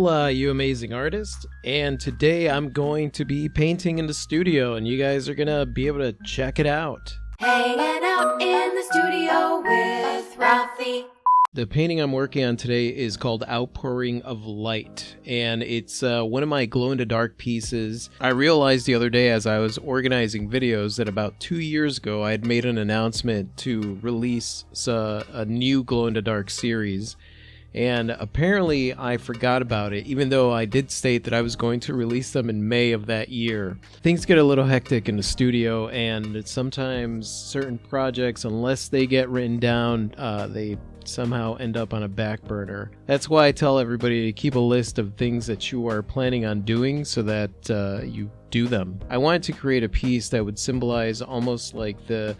Hola, you amazing artist, and today I'm going to be painting in the studio, and you guys are gonna be able to check it out. Hanging out in the studio with Ralphie. The painting I'm working on today is called Outpouring of Light, and it's one of my glow-in-the-dark pieces. I realized the other day as I was organizing videos that about 2 years ago I had made an announcement to release a new glow-in-the-dark series. And apparently I forgot about it, even though I did state that I was going to release them in May of that year. Things get a little hectic in the studio, and sometimes certain projects, unless they get written down, they somehow end up on a back burner. That's why I tell everybody to keep a list of things that you are planning on doing so that you do them. I wanted to create a piece that would symbolize almost like the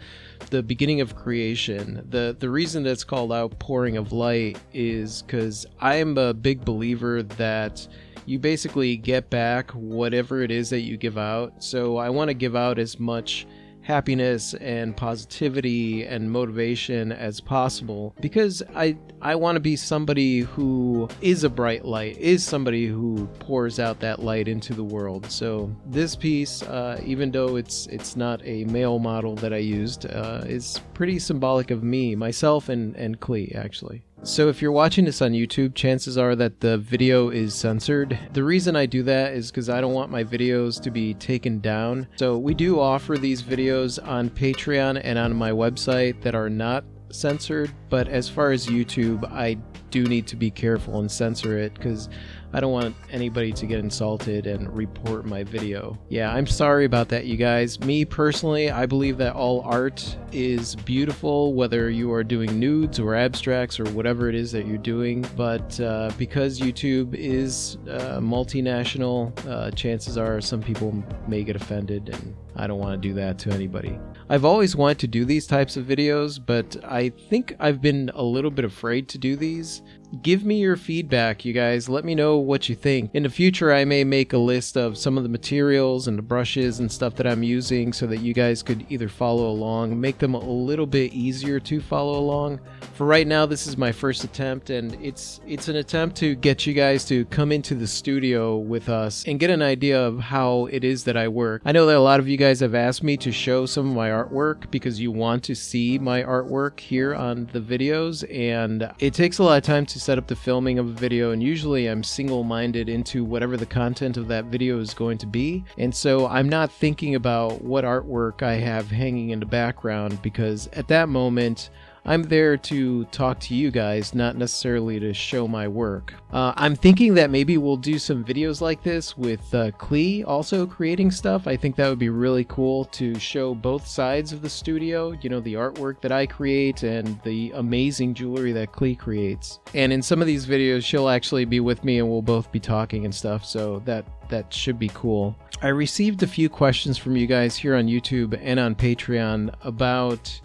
beginning of creation. The reason that's called Outpouring of Light is because I am a big believer that you basically get back whatever it is that you give out. So I want to give out as much happiness and positivity and motivation as possible, because I want to be somebody who is a bright light, is somebody who pours out that light into the world. So this piece, even though it's not a male model that I used, is pretty symbolic of me, myself, and Klee, actually. So if you're watching this on YouTube, chances are that the video is censored. The reason I do that is because I don't want my videos to be taken down. So we do offer these videos on Patreon and on my website that are not censored, but as far as YouTube, I do need to be careful and censor it because I don't want anybody to get insulted and report my video. Yeah, I'm sorry about that, you guys. Me personally, I believe that all art is beautiful, whether you are doing nudes or abstracts or whatever it is that you're doing. But because YouTube is multinational, chances are some people may get offended, and I don't want to do that to anybody. I've always wanted to do these types of videos, but I think I've been a little bit afraid to do these. Give me your feedback, you guys. Let me know what you think. In the future, I may make a list of some of the materials and the brushes and stuff that I'm using so that you guys could either follow along, make them a little bit easier to follow along. For right now, this is my first attempt, and it's an attempt to get you guys to come into the studio with us and get an idea of how it is that I work. I know that a lot of you guys have asked me to show some of my artwork because you want to see my artwork here on the videos, and it takes a lot of time to set up the filming of a video, and usually I'm single-minded into whatever the content of that video is going to be, and so I'm not thinking about what artwork I have hanging in the background, because at that moment I'm there to talk to you guys, not necessarily to show my work. I'm thinking that maybe we'll do some videos like this with Klee also creating stuff. I think that would be really cool to show both sides of the studio, you know, the artwork that I create and the amazing jewelry that Klee creates. And in some of these videos, she'll actually be with me and we'll both be talking and stuff, so that should be cool. I received a few questions from you guys here on YouTube and on Patreon about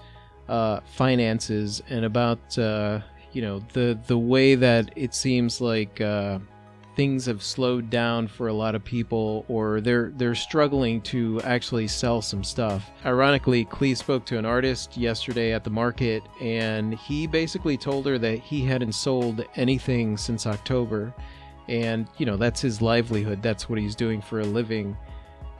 finances and about you know, the way that it seems like things have slowed down for a lot of people, or they're struggling to actually sell some stuff. Ironically, Klee spoke to an artist yesterday at the market, and he basically told her that he hadn't sold anything since October, and you know, that's his livelihood, that's what he's doing for a living,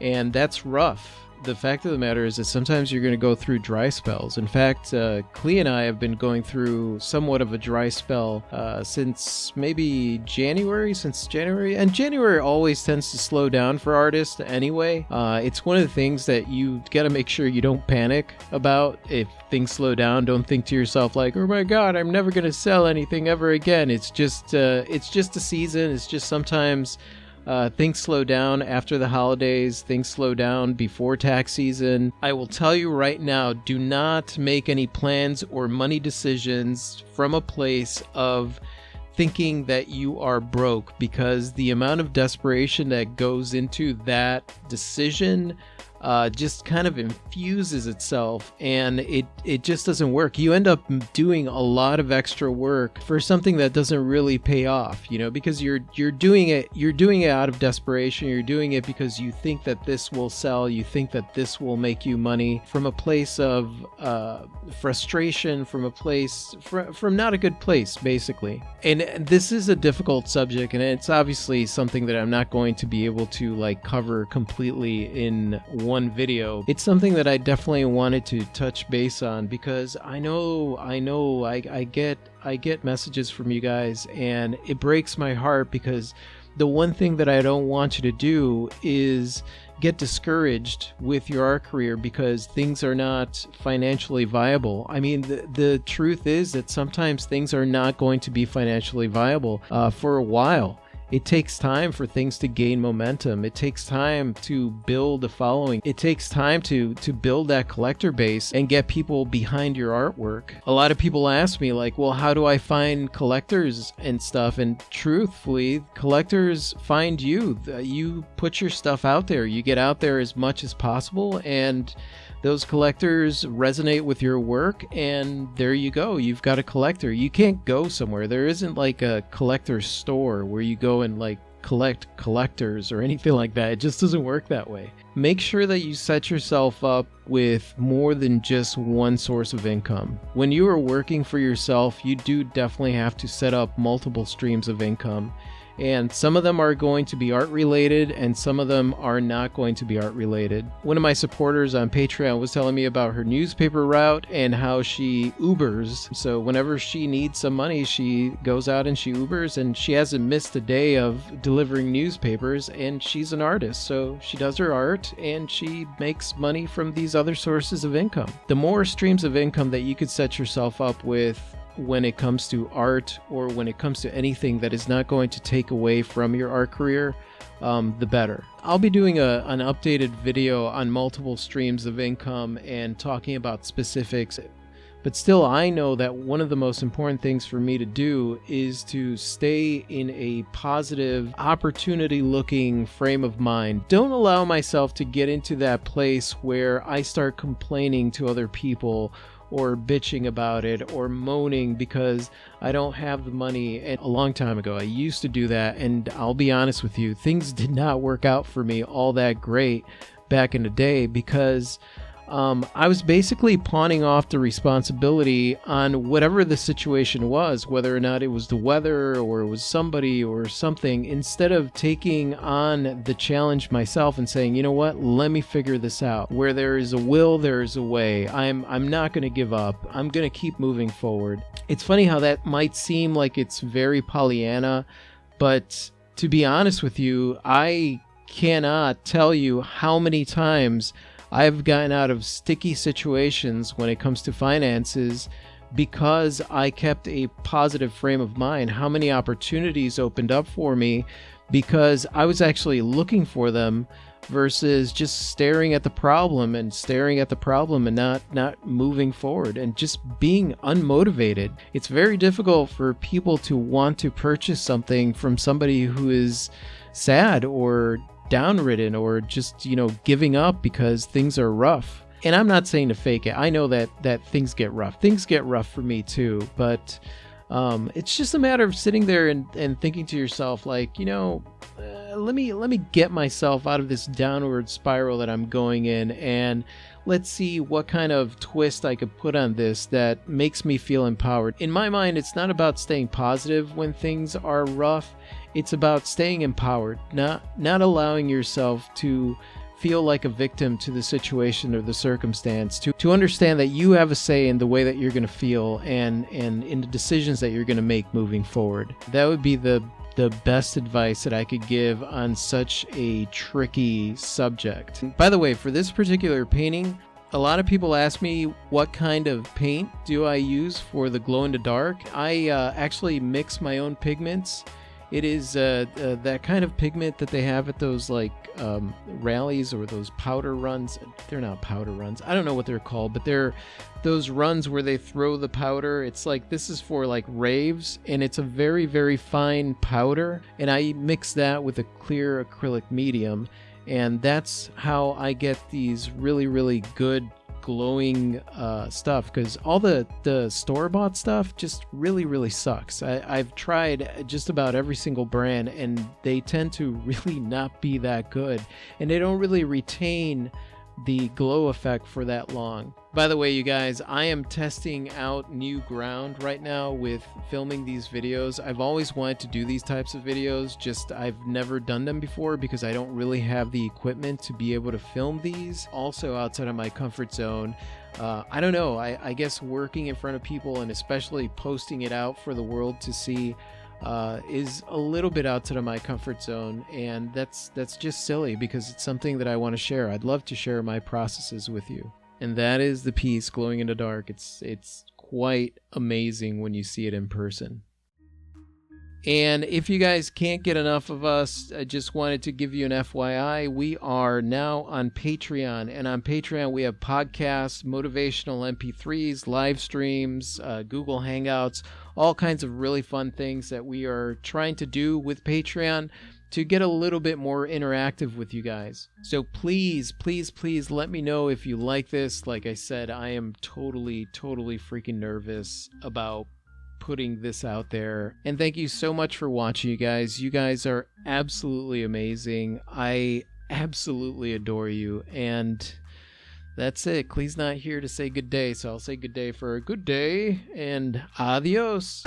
and that's rough. The fact of the matter is that sometimes you're going to go through dry spells. In fact, Klee and I have been going through somewhat of a dry spell since maybe January, and January always tends to slow down for artists anyway. It's one of the things that you got to make sure you don't panic about if things slow down. Don't think to yourself like, oh my god, I'm never going to sell anything ever again. It's just a season. It's just sometimes things slow down after the holidays, things slow down before tax season. I will tell you right now, do not make any plans or money decisions from a place of thinking that you are broke, because the amount of desperation that goes into that decision just kind of infuses itself, and it just doesn't work. You end up doing a lot of extra work for something that doesn't really pay off, because you're doing it out of desperation. You're doing it because you think that this will sell, you think that this will make you money, from a place of frustration, from a place from not a good place, basically. And this is a difficult subject, and it's obviously something that I'm not going to be able to cover completely in one video. It's something that I definitely wanted to touch base on, because I get messages from you guys, and it breaks my heart, because the one thing that I don't want you to do is get discouraged with your art career because things are not financially viable. I mean, the truth is that sometimes things are not going to be financially viable for a while. It takes time for things to gain momentum. It takes time to build a following. It takes time to build that collector base and get people behind your artwork. A lot of people ask me, well, how do I find collectors and stuff? And truthfully, collectors find you. You put your stuff out there. You get out there as much as possible, and those collectors resonate with your work, and there you go. You've got a collector. You can't go somewhere. There isn't a collector store where you go and collect collectors or anything like that. It just doesn't work that way. Make sure that you set yourself up with more than just one source of income. When you are working for yourself, you do definitely have to set up multiple streams of income. And some of them are going to be art related, and some of them are not going to be art related. One of my supporters on Patreon was telling me about her newspaper route and how she Ubers. So whenever she needs some money, she goes out and she Ubers, and she hasn't missed a day of delivering newspapers, and she's an artist. So she does her art and she makes money from these other sources of income. The more streams of income that you could set yourself up with when it comes to art, or when it comes to anything that is not going to take away from your art career, the better. I'll be doing an updated video on multiple streams of income and talking about specifics. But still, I know that one of the most important things for me to do is to stay in a positive, opportunity-looking frame of mind. Don't allow myself to get into that place where I start complaining to other people, or bitching about it, or moaning because I don't have the money. And a long time ago, I used to do that, and I'll be honest with you, things did not work out for me all that great back in the day, because I was basically pawning off the responsibility on whatever the situation was, whether or not it was the weather or it was somebody or something, instead of taking on the challenge myself and saying, you know what, let me figure this out. Where there is a will, there is a way. I'm not going to give up. I'm going to keep moving forward. It's funny how that might seem like it's very Pollyanna, but to be honest with you, I cannot tell you how many times I've gotten out of sticky situations when it comes to finances because I kept a positive frame of mind. How many opportunities opened up for me because I was actually looking for them, versus just staring at the problem and not moving forward and just being unmotivated. It's very difficult for people to want to purchase something from somebody who is sad or downridden, or just giving up because things are rough. And I'm not saying to fake it. I know that things get rough. Things get rough for me too, but it's just a matter of sitting there and thinking to yourself, let me get myself out of this downward spiral that I'm going in, and let's see what kind of twist I could put on this that makes me feel empowered. In my mind, it's not about staying positive when things are rough. It's about staying empowered, not allowing yourself to feel like a victim to the situation or the circumstance, to understand that you have a say in the way that you're going to feel and in the decisions that you're going to make moving forward. That would be the best advice that I could give on such a tricky subject. By the way, for this particular painting, a lot of people ask me what kind of paint do I use for the glow in the dark. I actually mix my own pigments. It is that kind of pigment that they have at those rallies or those powder runs. They're not powder runs. I don't know what they're called, but they're those runs where they throw the powder. It's this is for raves, and it's a very, very fine powder. And I mix that with a clear acrylic medium. And that's how I get these really good glowing stuff, because all the store-bought stuff just really sucks. I've tried just about every single brand, and they tend to really not be that good, and they don't really retain the glow effect for that long. By the way, you guys, I am testing out new ground right now with filming these videos. I've always wanted to do these types of videos, just I've never done them before because I don't really have the equipment to be able to film these. Also outside of my comfort zone. I don't know, I guess working in front of people and especially posting it out for the world to see is a little bit outside of my comfort zone, and that's just silly because it's something that I want to share. I'd love to share my processes with you. And that is the piece Glowing in the Dark. It's quite amazing when you see it in person. And if you guys can't get enough of us, I just wanted to give you an FYI. We are now on Patreon, and on Patreon we have podcasts, motivational MP3s, live streams, Google Hangouts, all kinds of really fun things that we are trying to do with Patreon to get a little bit more interactive with you guys. So please let me know if you like this. Like I said, I am totally freaking nervous about putting this out there. And thank you so much for watching, you guys. You guys are absolutely amazing. I absolutely adore you. And that's it. Clee's not here to say good day, so I'll say good day for a good day, and adios.